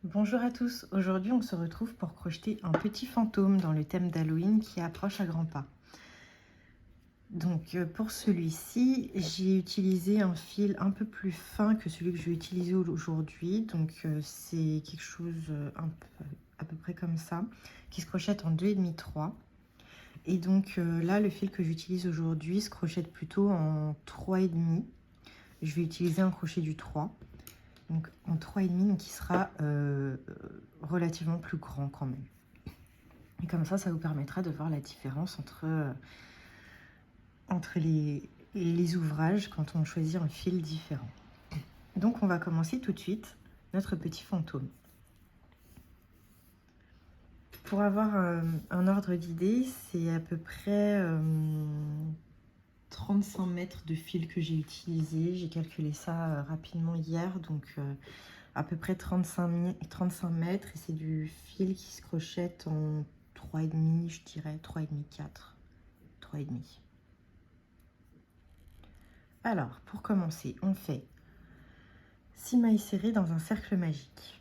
Bonjour à tous, aujourd'hui on se retrouve pour crocheter un petit fantôme dans le thème d'Halloween qui approche à grands pas. Donc pour celui-ci, j'ai utilisé un fil un peu plus fin que celui que je vais utiliser aujourd'hui. Donc c'est quelque chose à peu près comme ça, qui se crochette en 2,5 3. Et donc là, le fil que j'utilise aujourd'hui se crochette plutôt en 3,5. Je vais utiliser un crochet du 3. Donc en 3,5, donc il sera relativement plus grand quand même. Et comme ça vous permettra de voir la différence entre les ouvrages quand on choisit un fil différent. Donc on va commencer tout de suite notre petit fantôme. Pour avoir un ordre d'idée, c'est à peu près 35 mètres de fil que j'ai utilisé. J'ai calculé ça rapidement hier, donc à peu près 35 mètres. Et c'est du fil qui se crochette en 3,5, je dirais, 3,5, 4, 3,5. Alors, pour commencer, on fait 6 mailles serrées dans un cercle magique.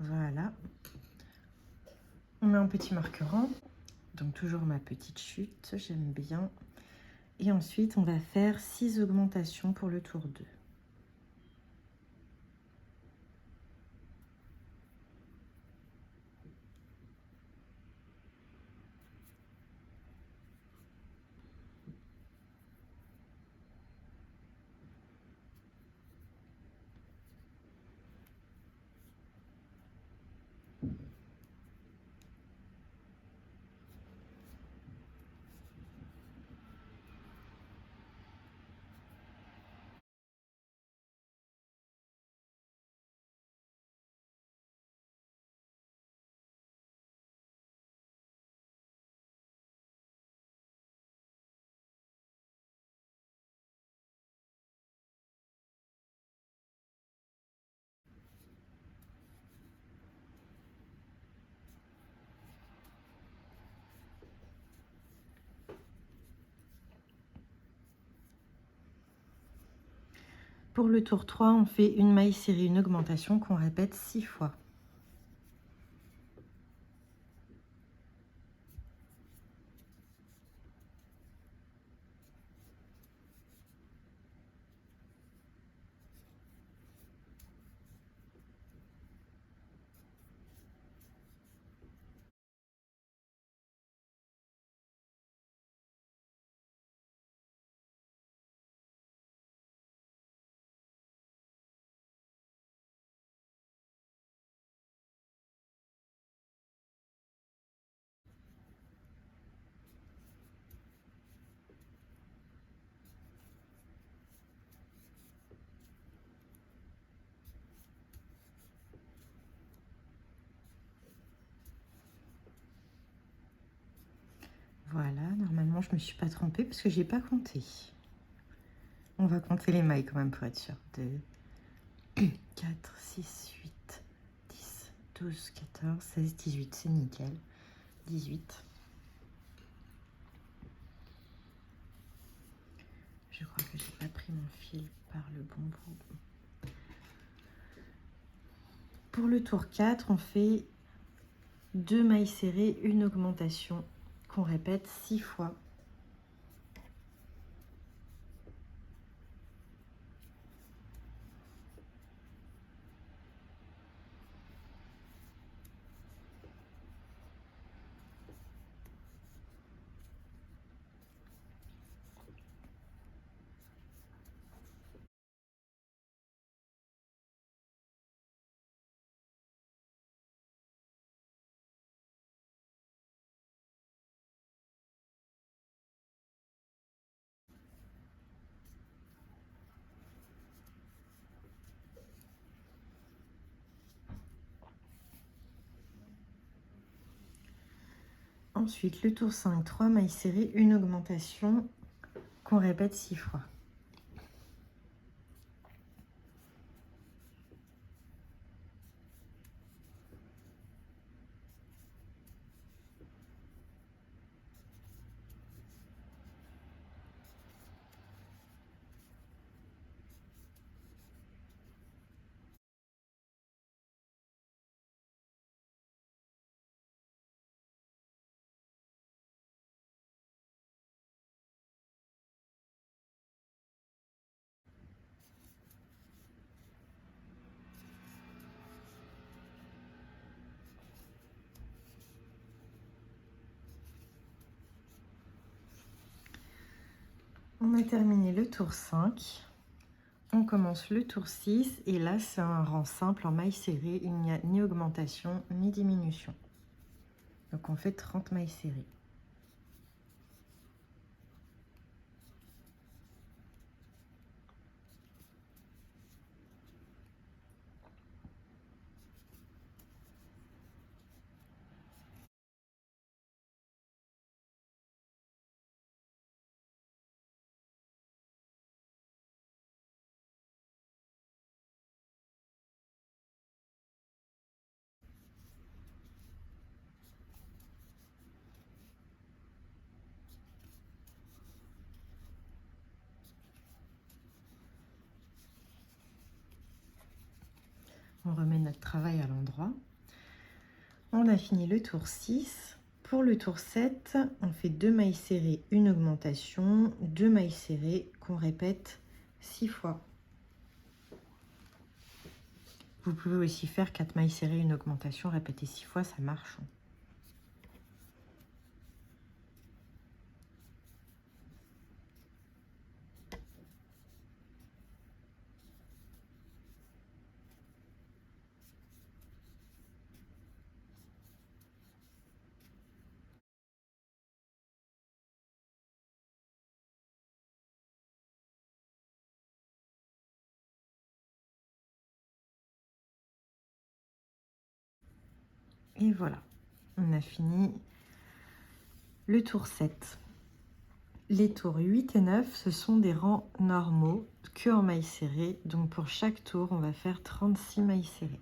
Voilà. On met un petit marqueran, donc toujours ma petite chute, j'aime bien. Et ensuite, on va faire 6 augmentations pour le tour 2. Pour le tour 3, on fait une maille serrée, une augmentation qu'on répète 6 fois. Voilà, normalement je ne me suis pas trompée parce que j'ai pas compté. On va compter les mailles quand même pour être sûr. 2, 4, 6, 8, 10, 12, 14, 16, 18, c'est nickel. 18. Je crois que j'ai pas pris mon fil par le bon bout. Pour le tour 4, on fait 2 mailles serrées, une augmentation qu'on répète 6 fois. Ensuite, le tour 5, 3 mailles serrées, une augmentation qu'on répète 6 fois. On a terminé le tour 5. On commence le tour 6 et là, c'est un rang simple en mailles serrées. Il n'y a ni augmentation ni diminution. Donc, on fait 30 mailles serrées. On remet notre travail à l'endroit. On a fini le tour 6. Pour le tour 7, on fait 2 mailles serrées, une augmentation, 2 mailles serrées qu'on répète 6 fois. Vous pouvez aussi faire 4 mailles serrées, une augmentation, répéter 6 fois, ça marche. Et voilà, on a fini le tour 7. Les tours 8 et 9, ce sont des rangs normaux, que en mailles serrées. Donc pour chaque tour, on va faire 36 mailles serrées.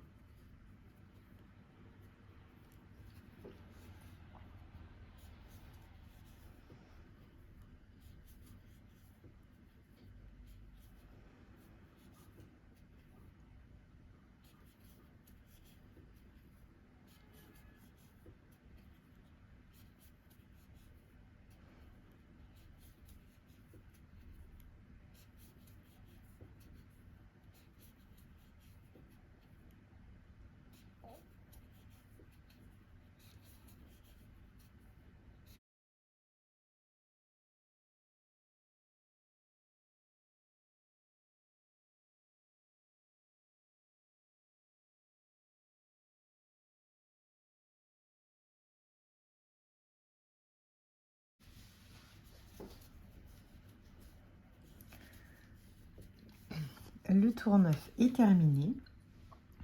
Le tour 9 est terminé.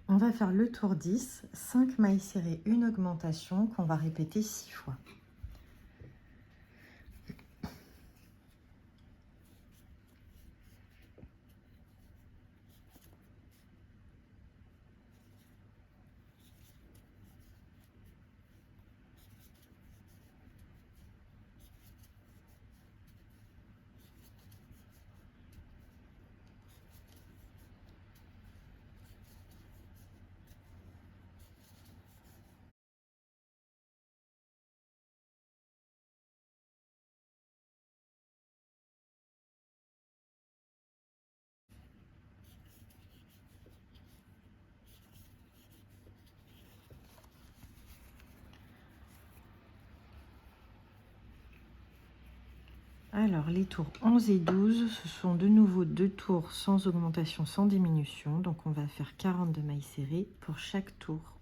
On va faire le tour 10, 5 mailles serrées, une augmentation qu'on va répéter 6 fois. Alors, les tours 11 et 12, ce sont de nouveau 2 tours sans augmentation, sans diminution. Donc, on va faire 42 mailles serrées pour chaque tour.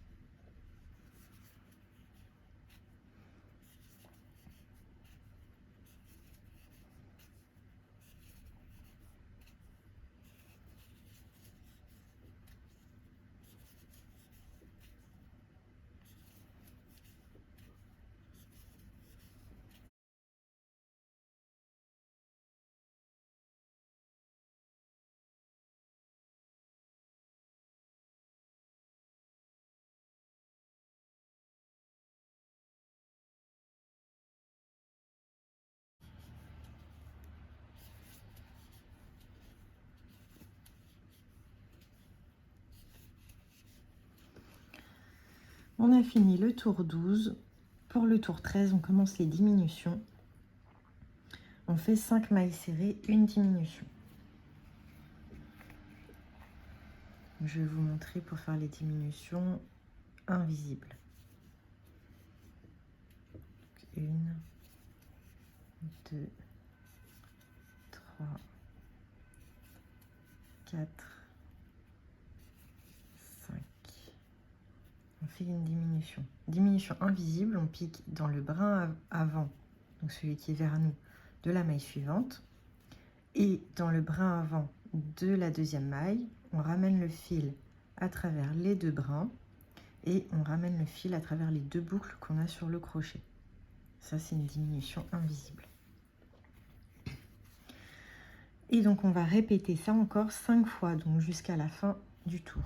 On a fini le tour 12. Pour le tour 13, on commence les diminutions. On fait 5 mailles serrées, une diminution. Je vais vous montrer pour faire les diminutions invisibles. 1, 2, 3, 4, 5. On fait une diminution. Diminution invisible, on pique dans le brin avant, donc celui qui est vers nous, de la maille suivante. Et dans le brin avant de la deuxième maille, on ramène le fil à travers les deux brins et on ramène le fil à travers les deux boucles qu'on a sur le crochet. Ça, c'est une diminution invisible. Et donc, on va répéter ça encore 5 fois, donc jusqu'à la fin du tour.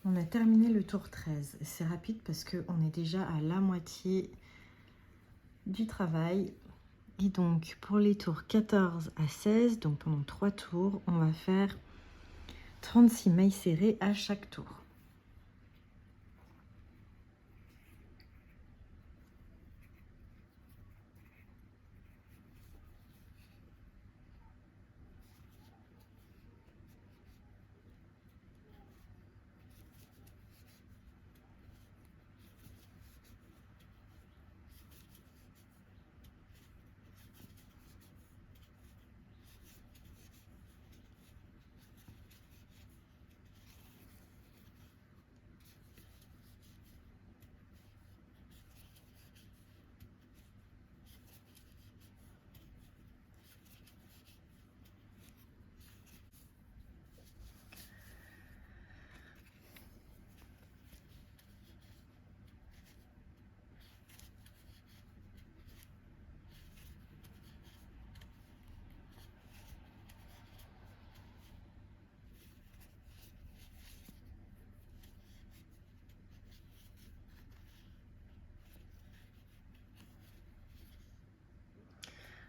On a terminé le tour 13. C'est rapide parce qu'on est déjà à la moitié du travail. Et donc, pour les tours 14 à 16, donc pendant 3 tours, on va faire 36 mailles serrées à chaque tour.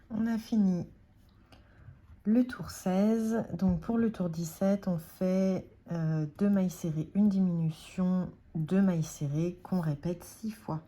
On a fini le tour 16. Donc pour le tour 17, on fait 2 mailles serrées, une diminution, 2 mailles serrées qu'on répète 6 fois.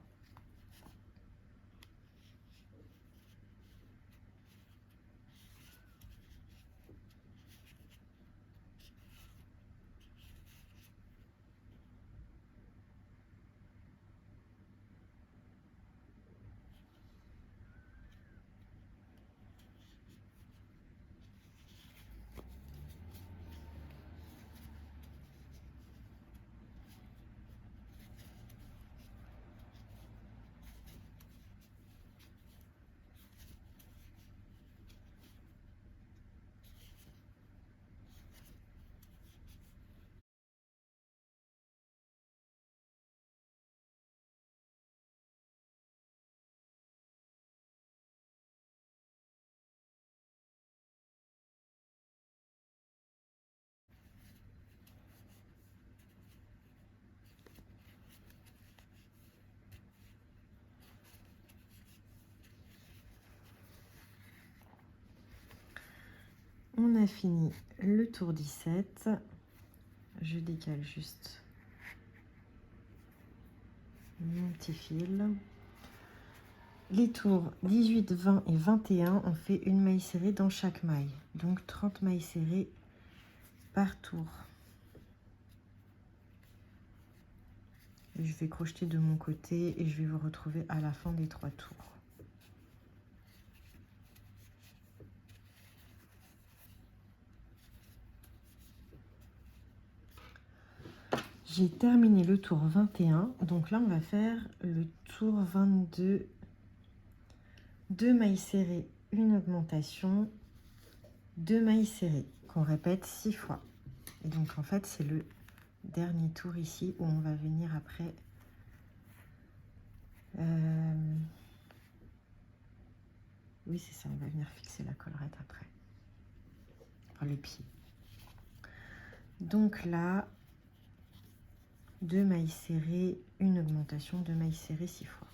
On a fini le tour 17. Je décale juste mon petit fil. Les tours 18, 20 et 21, on fait une maille serrée dans chaque maille. Donc 30 mailles serrées par tour. Je vais crocheter de mon côté et je vais vous retrouver à la fin des 3 tours. J'ai terminé le tour 21, donc là on va faire le tour 22. 2 mailles serrées, une augmentation, 2 mailles serrées qu'on répète 6 fois. Et donc en fait c'est le dernier tour ici où on va venir après oui c'est ça, on va venir fixer la collerette après. le pied. Donc là, 2 mailles serrées, une augmentation, 2 mailles serrées 6 fois.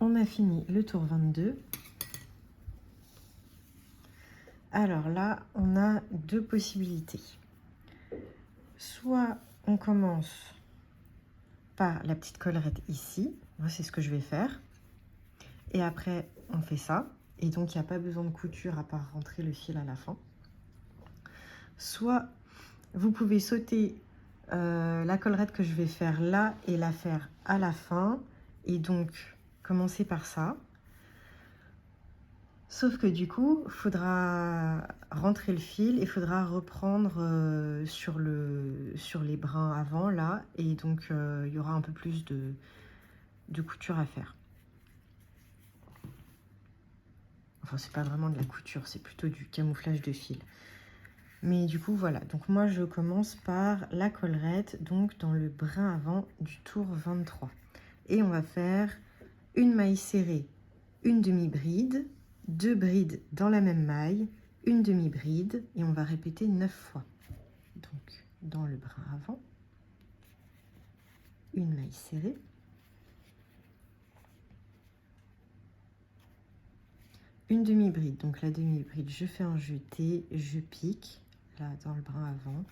On a fini le tour 22. Alors là, on a 2 possibilités. Soit on commence par la petite collerette ici. Moi, c'est ce que je vais faire. Et après, on fait ça. Et donc, il n'y a pas besoin de couture à part rentrer le fil à la fin. Soit vous pouvez sauter la collerette que je vais faire là et la faire à la fin. Et donc, commencer par ça. Sauf que du coup, il faudra rentrer le fil et il faudra reprendre sur les brins avant, là. Et donc, il y aura un peu plus de couture à faire. Enfin, c'est pas vraiment de la couture, c'est plutôt du camouflage de fil. Mais du coup, voilà. Donc, moi, je commence par la collerette, donc dans le brin avant du tour 23. Et on va faire une maille serrée, une demi-bride, 2 brides dans la même maille, une demi-bride, et on va répéter 9 fois. Donc, dans le brin avant, une maille serrée, une demi-bride. Donc, la demi-bride, je fais un jeté, je pique, là, dans le brin avant,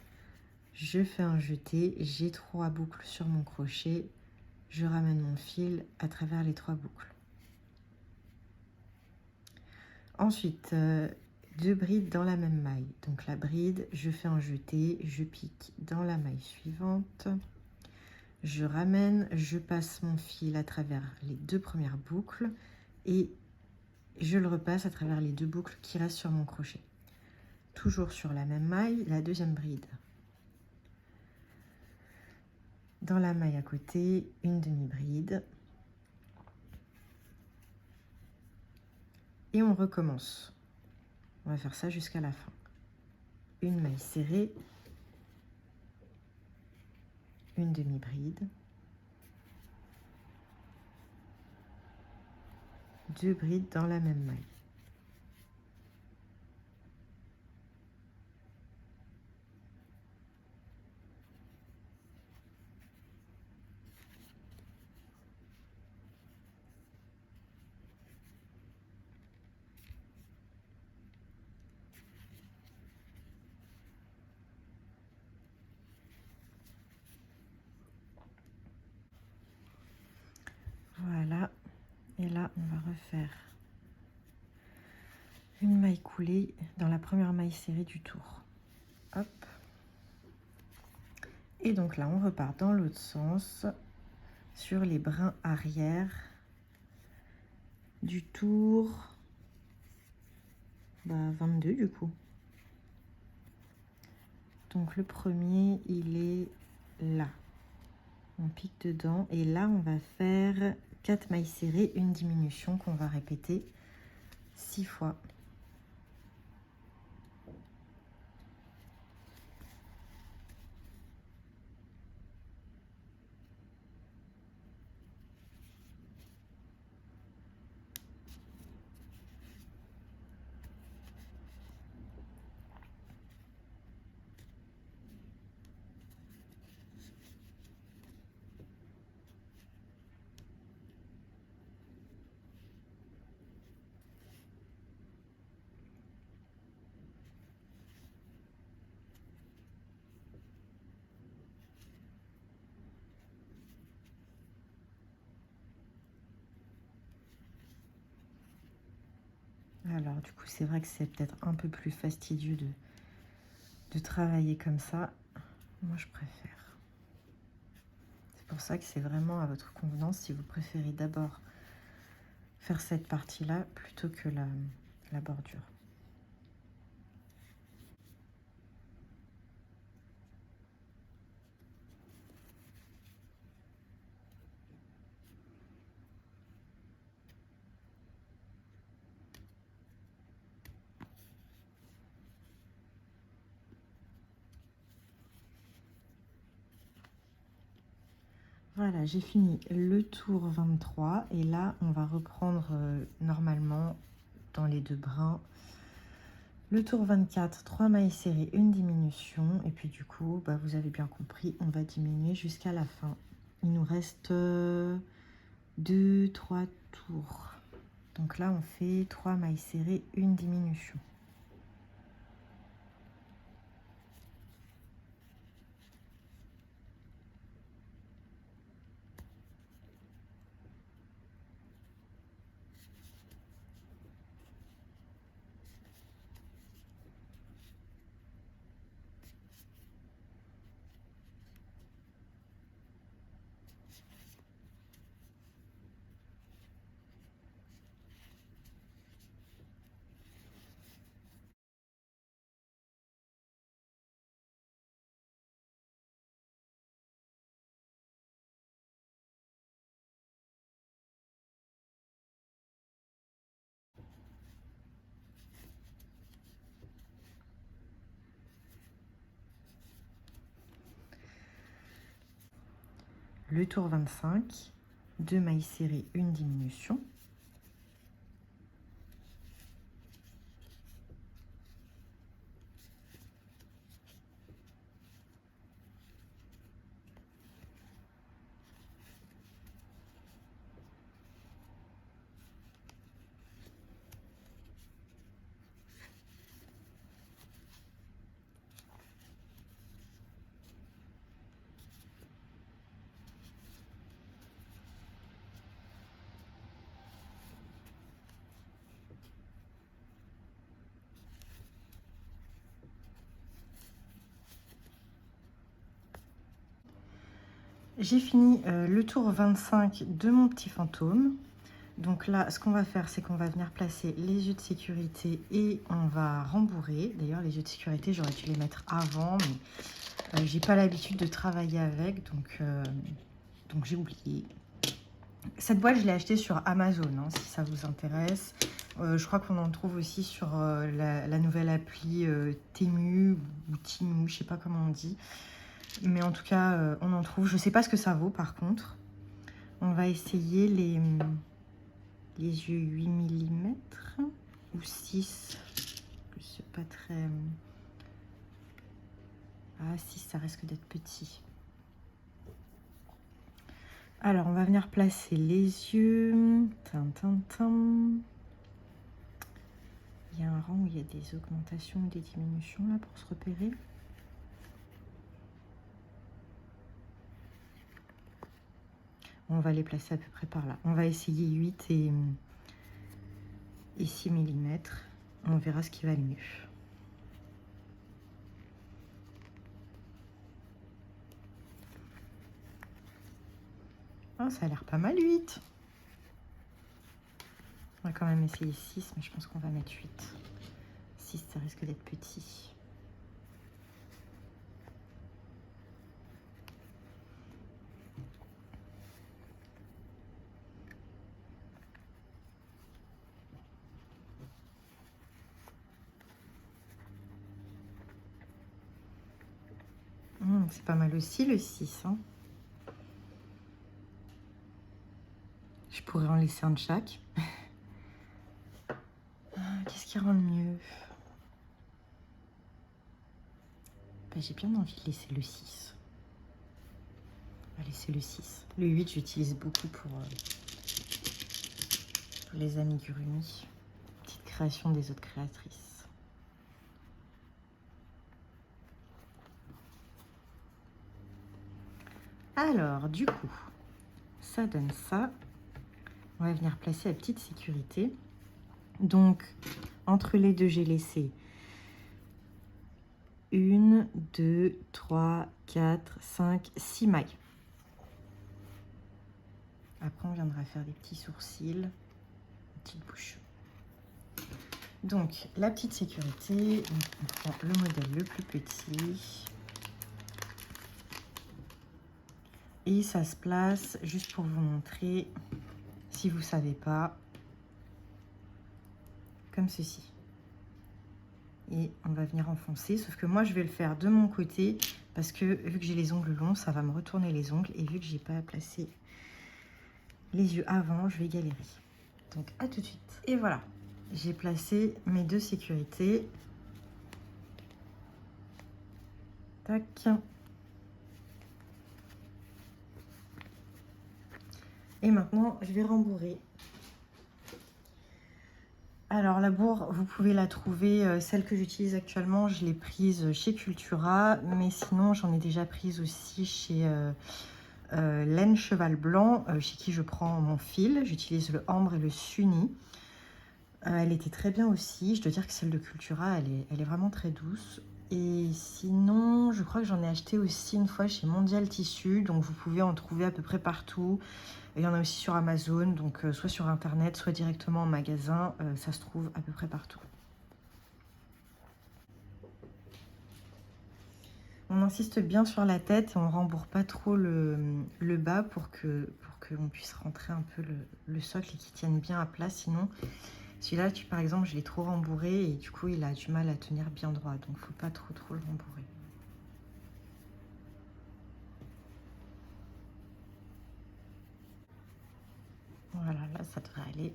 je fais un jeté, j'ai 3 boucles sur mon crochet, je ramène mon fil à travers les 3 boucles. Ensuite, 2 brides dans la même maille. Donc la bride, je fais un jeté, je pique dans la maille suivante, je ramène, je passe mon fil à travers les 2 premières boucles et je le repasse à travers les 2 boucles qui restent sur mon crochet. Toujours sur la même maille, la deuxième bride. Dans la maille à côté, une demi-bride. Et on recommence. On va faire ça jusqu'à la fin. Une maille serrée, une demi-bride, 2 brides dans la même maille. Voilà, et là on va refaire une maille coulée dans la première maille serrée du tour. Hop. Et donc là on repart dans l'autre sens sur les brins arrière du tour 22 du coup. Donc le premier il est là. On pique dedans et là on va faire 4 mailles serrées, une diminution qu'on va répéter 6 fois. Alors du coup c'est vrai que c'est peut-être un peu plus fastidieux de travailler comme ça. Moi je préfère. C'est pour ça que c'est vraiment à votre convenance si vous préférez d'abord faire cette partie-là plutôt que la bordure. Voilà, j'ai fini le tour 23 et là, on va reprendre normalement dans les deux brins. Le tour 24, 3 mailles serrées, une diminution. Et puis du coup, bah, vous avez bien compris, on va diminuer jusqu'à la fin. Il nous reste 2-3 tours. Donc là, on fait 3 mailles serrées, une diminution. Le tour 25, 2 mailles serrées, une diminution. J'ai fini le tour 25 de mon petit fantôme. Donc là, ce qu'on va faire, c'est qu'on va venir placer les yeux de sécurité et on va rembourrer. D'ailleurs, les yeux de sécurité, j'aurais dû les mettre avant, mais j'ai pas l'habitude de travailler avec, donc j'ai oublié. Cette boîte, je l'ai achetée sur Amazon, hein, si ça vous intéresse. Je crois qu'on en trouve aussi sur la nouvelle appli Temu ou Timu, je sais pas comment on dit. Mais en tout cas, on en trouve. Je sais pas ce que ça vaut par contre. On va essayer les yeux 8 mm ou 6. C'est pas très... Ah, 6, ça risque d'être petit. Alors, on va venir placer les yeux. Il y a un rang où il y a des augmentations ou des diminutions là pour se repérer. On va les placer à peu près par là. On va essayer 8 et 6 mm. On verra ce qui va le mieux. Oh, ça a l'air pas mal 8. On va quand même essayer 6, mais je pense qu'on va mettre 8. 6, ça risque d'être petit. C'est pas mal aussi le 6. Hein. Je pourrais en laisser un de chaque. Qu'est-ce qui rend le mieux? Ben, j'ai bien envie de laisser le 6. On va laisser le 6. Le 8, j'utilise beaucoup pour les amigurumis. Petite création des autres créatrices. Alors, du coup, ça donne ça. On va venir placer la petite sécurité. Donc, entre les deux, j'ai laissé 1, 2, 3, 4, 5, 6 mailles. Après, on viendra faire des petits sourcils, une petite bouche. Donc, la petite sécurité, on prend le modèle le plus petit. Et ça se place, juste pour vous montrer, si vous ne savez pas, comme ceci. Et on va venir enfoncer, sauf que moi, je vais le faire de mon côté, parce que vu que j'ai les ongles longs, ça va me retourner les ongles. Et vu que j'ai pas placé les yeux avant, je vais galérer. Donc, à tout de suite. Et voilà, j'ai placé mes deux sécurités. Tac. Et maintenant, je vais rembourrer. Alors la bourre, vous pouvez la trouver, celle que j'utilise actuellement, je l'ai prise chez Cultura, mais sinon j'en ai déjà prise aussi chez Laine Cheval Blanc, chez qui je prends mon fil. J'utilise le ambre et le sunny. Elle était très bien aussi, je dois dire que celle de Cultura, elle est vraiment très douce. Et sinon, je crois que j'en ai acheté aussi une fois chez Mondial Tissu, donc vous pouvez en trouver à peu près partout. Il y en a aussi sur Amazon, donc soit sur internet, soit directement en magasin, ça se trouve à peu près partout. On insiste bien sur la tête et on rembourre pas trop le bas pour qu'on puisse rentrer un peu le socle et qu'il tienne bien à plat. Sinon, celui-là, par exemple, je l'ai trop rembourré et du coup, il a du mal à tenir bien droit. Donc, faut pas trop le rembourrer. Voilà, là, ça devrait aller.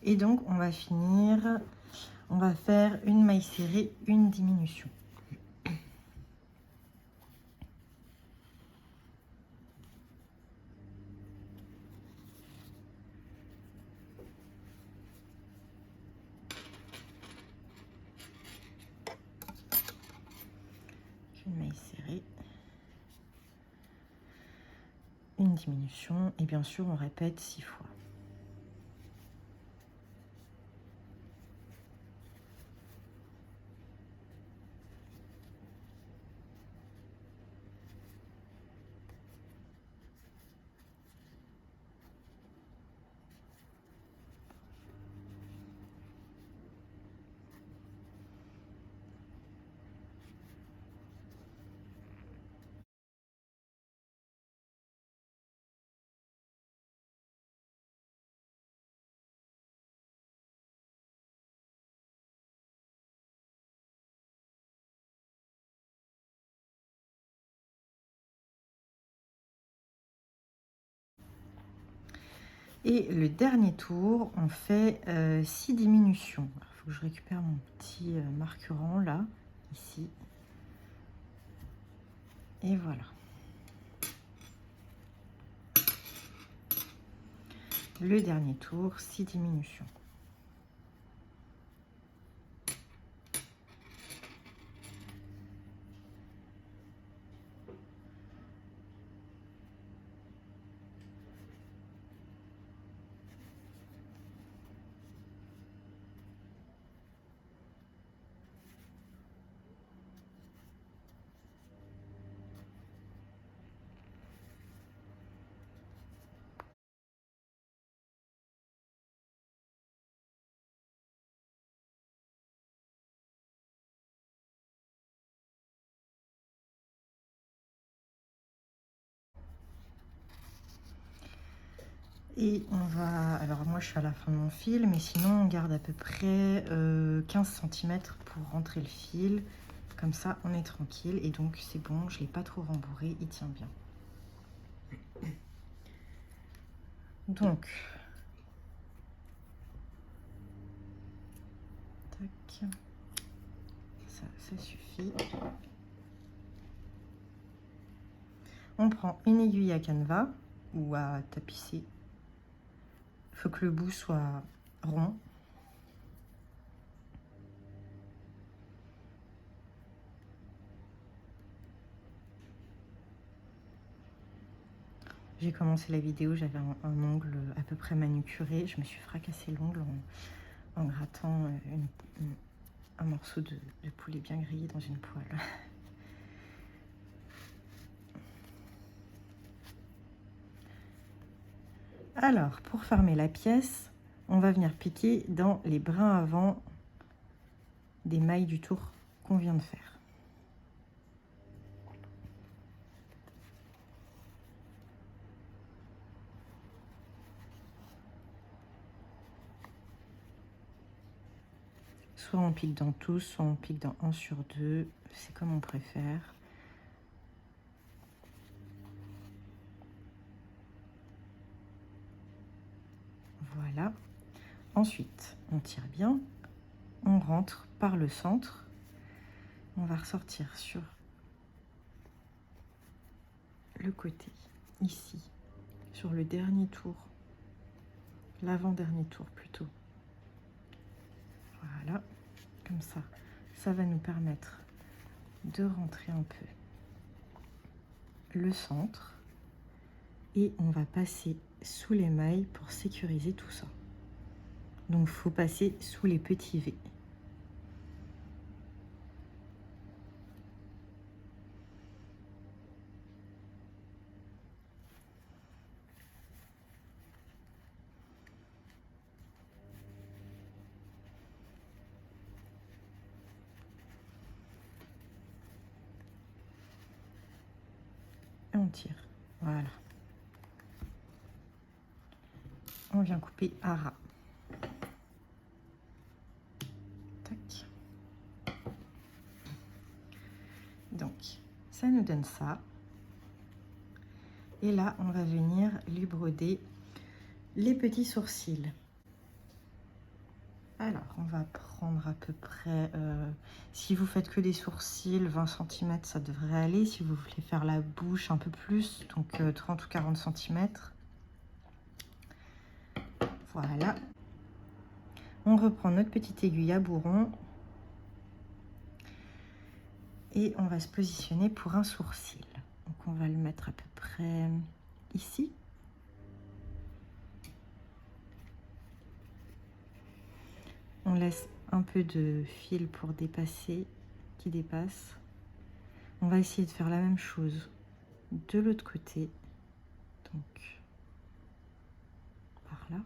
Et donc, on va finir, on va faire une maille serrée, une diminution. Une maille serrée, une diminution, et bien sûr, on répète 6 fois. Et le dernier tour, on fait 6 diminutions. Il faut que je récupère mon petit marquerant là, ici. Et voilà. Le dernier tour, 6 diminutions. Et on va... Alors moi je suis à la fin de mon fil, mais sinon on garde à peu près 15 cm pour rentrer le fil. Comme ça on est tranquille et donc c'est bon, je ne l'ai pas trop rembourré, il tient bien. Donc, tac, ça suffit. On prend une aiguille à canevas ou à tapisser. Il faut que le bout soit rond. J'ai commencé la vidéo, j'avais un ongle à peu près manucuré. Je me suis fracassé l'ongle en grattant un morceau de poulet bien grillé dans une poêle. Alors, pour fermer la pièce, on va venir piquer dans les brins avant des mailles du tour qu'on vient de faire. Soit on pique dans tous, soit on pique dans 1 sur 2, c'est comme on préfère. Voilà. Ensuite, on tire bien, on rentre par le centre. On va ressortir sur le côté, ici, sur le dernier tour, l'avant-dernier tour plutôt. Voilà, comme ça, ça va nous permettre de rentrer un peu le centre et on va passer sous les mailles pour sécuriser tout ça. Donc, il faut passer sous les petits V. Et on tire. Voilà. On vient couper à ras. Tac. Donc, ça nous donne ça. Et là, on va venir lui broder les petits sourcils. Alors, on va prendre à peu près, si vous faites que des sourcils, 20 cm, ça devrait aller. Si vous voulez faire la bouche un peu plus, donc 30 ou 40 cm. Voilà. On reprend notre petite aiguille à bourron. Et on va se positionner pour un sourcil. Donc, on va le mettre à peu près ici. On laisse un peu de fil pour dépasser, qui dépasse. On va essayer de faire la même chose de l'autre côté. Donc, par là.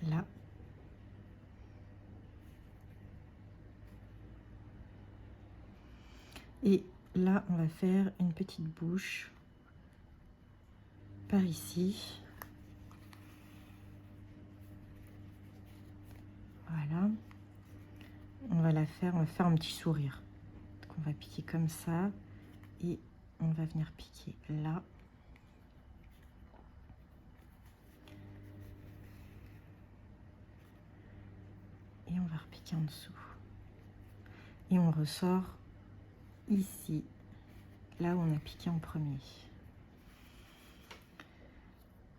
Là. Et là, on va faire une petite bouche par ici. Voilà. On va faire un petit sourire. Donc, on va piquer comme ça et on va venir piquer là. Et on va repiquer en dessous. Et on ressort ici, là où on a piqué en premier.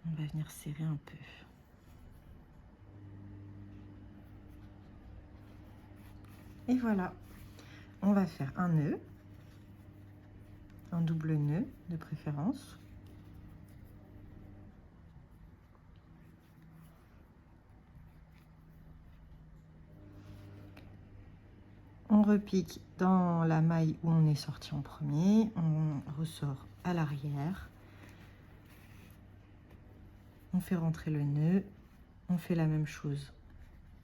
On va venir serrer un peu. Et voilà, on va faire un nœud, un double nœud de préférence. On repique dans la maille où on est sorti en premier, on ressort à l'arrière. On fait rentrer le nœud, on fait la même chose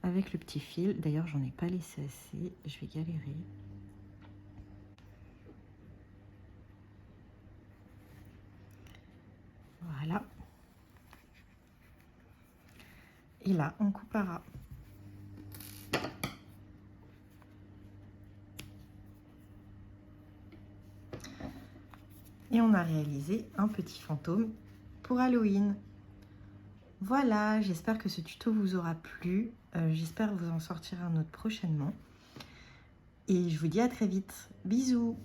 avec le petit fil. D'ailleurs, j'en ai pas laissé assez, je vais galérer. Voilà. Et là, on coupe à ras. Et on a réalisé un petit fantôme pour Halloween. Voilà, j'espère que ce tuto vous aura plu. J'espère vous en sortir un autre prochainement. Et je vous dis à très vite. Bisous!